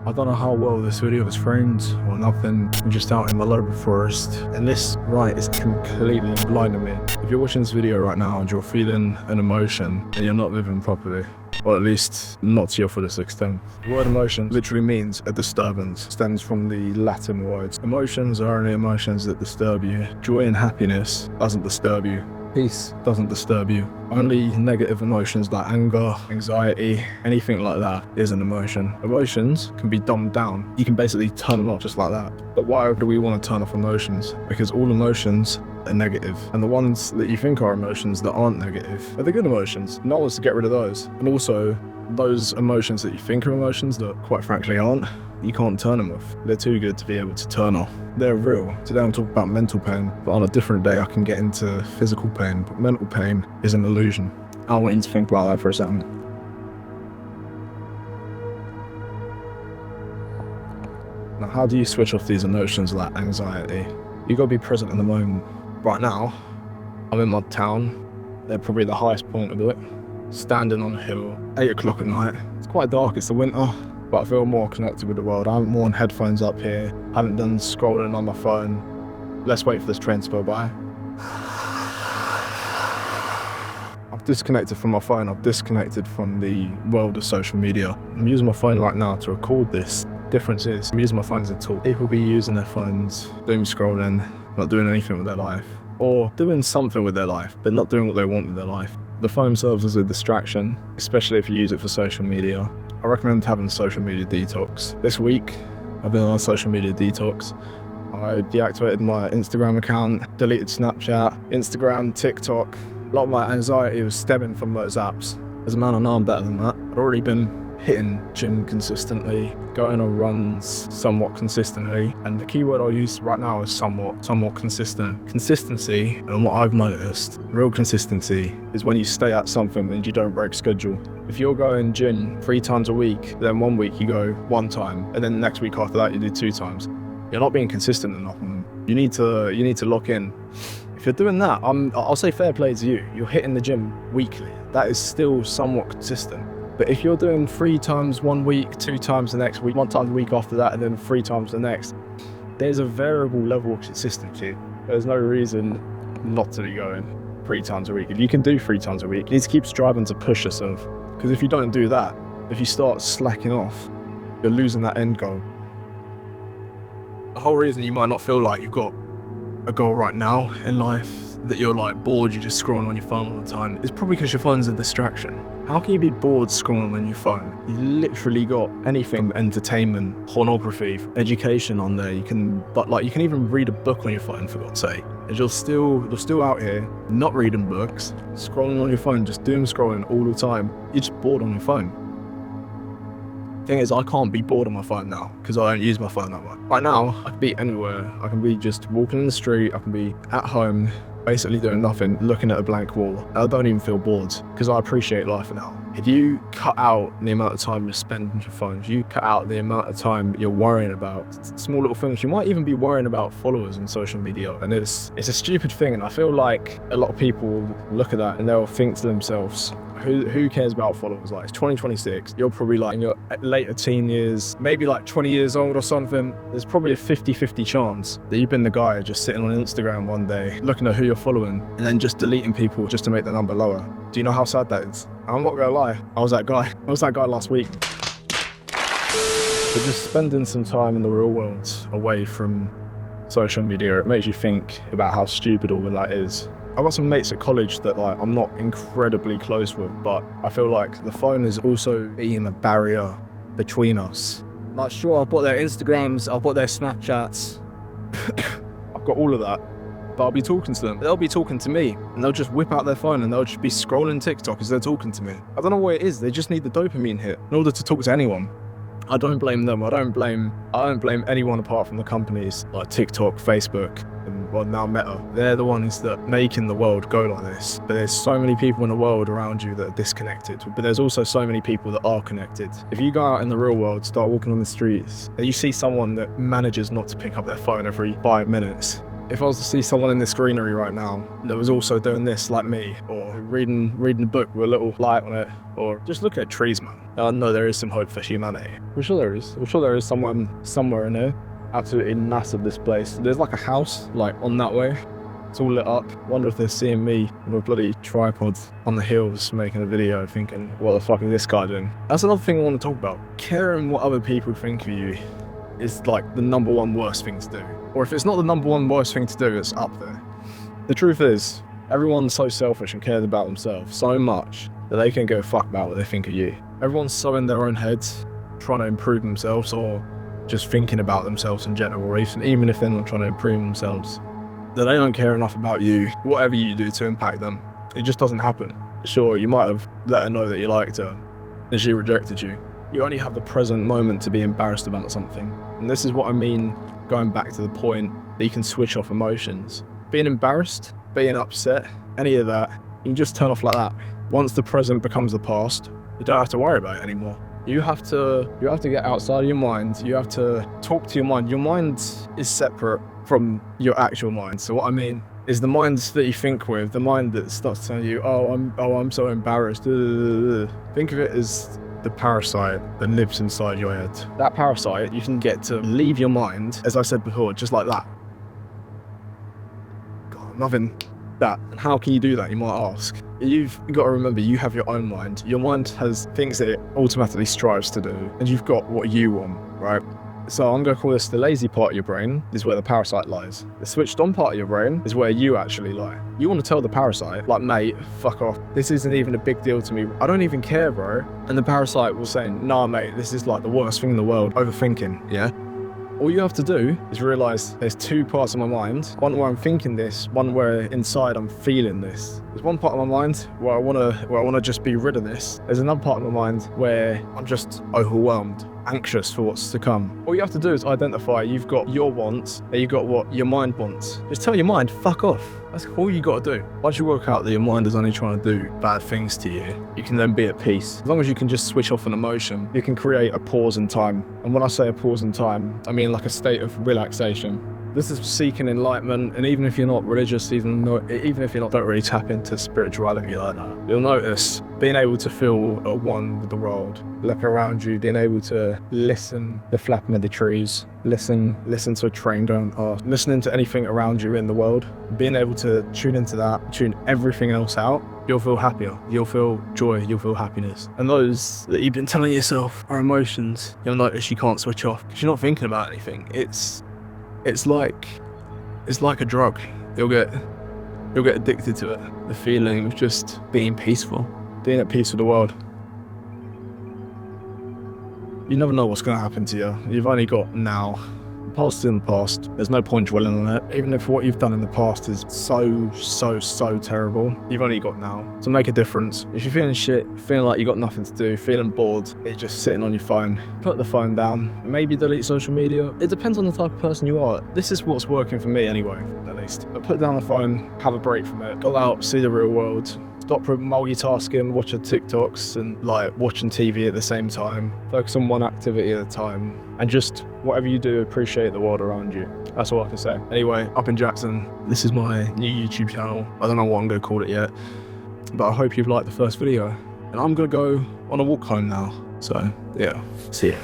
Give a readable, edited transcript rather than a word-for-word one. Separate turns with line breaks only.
I don't know how well this video is framed or nothing. I'm just out in the local forest and this light is completely blinding me. If you're watching this video right now and you're feeling an emotion, then you're not living properly. Or at least not to your fullest extent. The word emotion literally means a disturbance. It stems from the Latin words. Emotions are only emotions that disturb you. Joy and happiness doesn't disturb you. Peace doesn't disturb you. Only negative emotions like anger, anxiety, anything like that is an emotion. Emotions can be dumbed down. You can basically turn them off just like that. But why do we want to turn off emotions? Because all emotions are negative. And the ones that you think are emotions that aren't negative are the good emotions. No one wants to get rid of those. And also, those emotions that you think are emotions that quite frankly aren't, you can't turn them off. They're too good to be able to turn off. They're real. Today I'm talking about mental pain, but on a different day I can get into physical pain, but mental pain is an illusion. I want you to think about that for a second. Now, how do you switch off these emotions like anxiety? You gotta be present in the moment. Right now, I'm in my town. They're probably the highest point of it. Standing on a hill, 8 o'clock at night. It's quite dark, it's the winter, but I feel more connected with the world. I haven't worn headphones up here. I haven't done scrolling on my phone. Let's wait for this train to go by. I've disconnected from my phone. I've disconnected from the world of social media. I'm using my phone right now to record this. Difference is, I'm using my phone as a tool. People be using their phones, doom scrolling, not doing anything with their life. Or doing something with their life, but not doing what they want with their life. The phone serves as a distraction, especially if you use it for social media. I recommend having a social media detox. This week, I've been on a social media detox. I deactivated my Instagram account, deleted Snapchat, Instagram, TikTok. A lot of my anxiety was stemming from those apps. As a man, I know I'm better than that. I'd already been hitting gym consistently, going on runs somewhat consistently, and the key word I'll use right now is somewhat consistent. Consistency, and what I've noticed, real consistency, is when you stay at something and you don't break schedule. If you're going gym 3 times a week, then 1 week you go 1 time, and then the next week after that you do 2 times. You're not being consistent enough. You need to lock in. If you're doing that, I'll say fair play to you. You're hitting the gym weekly. That is still somewhat consistent. But if you're doing 3 times 1 week, 2 times the next week, 1 time the week after that, and then 3 times the next, there's a variable level of consistency. There's no reason not to be going 3 times a week. If you can do 3 times a week, you need to keep striving to push yourself. Because if you don't do that, if you start slacking off, you're losing that end goal. The whole reason you might not feel like you've got a goal right now in life, that you're like bored, you're just scrolling on your phone all the time, is probably because your phone's a distraction. How can you be bored scrolling on your phone? You literally got anything, entertainment, pornography, education on there. You can even read a book on your phone, for God's sake. And you're still out here not reading books, scrolling on your phone, just doom scrolling all the time. You're just bored on your phone. Thing is, I can't be bored on my phone now because I don't use my phone that much. Right now, I can be anywhere. I can be just walking in the street. I can be at home, basically doing nothing, looking at a blank wall. I don't even feel bored because I appreciate life now. If you cut out the amount of time you spend on your phone, if you cut out the amount of time you're worrying about small little things, you might even be worrying about followers on social media. And it's a stupid thing. And I feel like a lot of people look at that and they'll think to themselves, who cares about followers? Like, it's 2026, you're probably like in your later teen years, maybe like 20 years old or something. There's probably a 50-50 chance that you've been the guy just sitting on Instagram one day, looking at who you're following, and then just deleting people just to make the number lower. Do you know how sad that is? I'm not gonna lie, I was that guy last week. But just spending some time in the real world away from social media, it makes you think about how stupid all of that is. I've got some mates at college that I'm not incredibly close with, but I feel like the phone is also being a barrier between us. Like, sure, I've got their Instagrams, I've got their Snapchats, I've got all of that, but I'll be talking to them. They'll be talking to me, and they'll just whip out their phone and they'll just be scrolling TikTok as they're talking to me. I don't know what it is, they just need the dopamine hit in order to talk to anyone. I don't blame them. I don't blame anyone apart from the companies like TikTok, Facebook, and well, now Meta. They're the ones that are making the world go like this. But there's so many people in the world around you that are disconnected. But there's also so many people that are connected. If you go out in the real world, start walking on the streets, and you see someone that manages not to pick up their phone every 5 minutes, if I was to see someone in this greenery right now that was also doing this like me, or reading a book with a little light on it, or just look at trees, man. I know there is some hope for humanity. I'm sure there is. I'm sure there is someone somewhere in there. Absolutely massive, this place. There's like a house like on that way. It's all lit up. Wonder if they're seeing me with a bloody tripod on the hills making a video thinking, what the fuck is this guy doing? That's another thing I want to talk about. Caring what other people think of you is like the number one worst thing to do. Or if it's not the number one worst thing to do, it's up there. The truth is, everyone's so selfish and cares about themselves so much that they can go fuck about what they think of you. Everyone's so in their own heads, trying to improve themselves or just thinking about themselves in general, or even if they're not trying to improve themselves, that they don't care enough about you, whatever you do to impact them. It just doesn't happen. Sure, you might have let her know that you liked her and she rejected you. You only have the present moment to be embarrassed about something. And this is what I mean, going back to the point that you can switch off emotions. Being embarrassed, being upset, any of that, you can just turn off like that. Once the present becomes the past, you don't have to worry about it anymore. You have to get outside of your mind. You have to talk to your mind. Your mind is separate from your actual mind. So what I mean is the mind that you think with, the mind that starts telling you, I'm so embarrassed. Think of it as the parasite that lives inside your head. That parasite, you can get to leave your mind, as I said before, just like that. God, nothing that. And how can you do that, you might ask? You've got to remember, you have your own mind. Your mind has things that it automatically strives to do, and you've got what you want, right? So I'm going to call this the lazy part of your brain, is where the parasite lies. The switched on part of your brain is where you actually lie. You want to tell the parasite, like, mate, fuck off. This isn't even a big deal to me. I don't even care, bro. And the parasite will say, nah, mate, this is like the worst thing in the world. Overthinking, yeah? All you have to do is realize there's two parts of my mind. One where I'm thinking this, one where inside I'm feeling this. There's one part of my mind where I wanna just be rid of this. There's another part of my mind where I'm just overwhelmed, anxious for what's to come. All you have to do is identify you've got your wants and you've got what your mind wants. Just tell your mind, fuck off. That's all you got to do. Once you work out that your mind is only trying to do bad things to you, you can then be at peace. As long as you can just switch off an emotion, you can create a pause in time. And when I say a pause in time, I mean like a state of relaxation. This is seeking enlightenment, and even if you're not religious, even if you're not don't really tap into spirituality like that, you'll notice being able to feel at one with the world, look around you, being able to listen to the flapping of the trees, listen to a train going past, listening to anything around you in the world, being able to tune into that, tune everything else out, you'll feel happier, you'll feel joy, you'll feel happiness. And those that you've been telling yourself are emotions, you'll notice you can't switch off because you're not thinking about anything. It's like a drug. You'll get addicted to it. The feeling of just being peaceful, being at peace with the world. You never know what's going to happen to you. You've only got now. The past is in the past. There's no point dwelling on it. Even if what you've done in the past is so terrible, you've only got now to make a difference. If you're feeling shit, feeling like you got nothing to do, feeling bored, you're just sitting on your phone, put the phone down, maybe delete social media. It depends on the type of person you are. This is what's working for me anyway, at least. But put down the phone, have a break from it, go out, see the real world. Stop multitasking, watching TikToks and like watching TV at the same time. Focus on one activity at a time. And just whatever you do, appreciate the world around you. That's all I can say. Anyway, up in Jackson, this is my new YouTube channel. I don't know what I'm going to call it yet, but I hope you've liked the first video. And I'm going to go on a walk home now. So, yeah, see ya.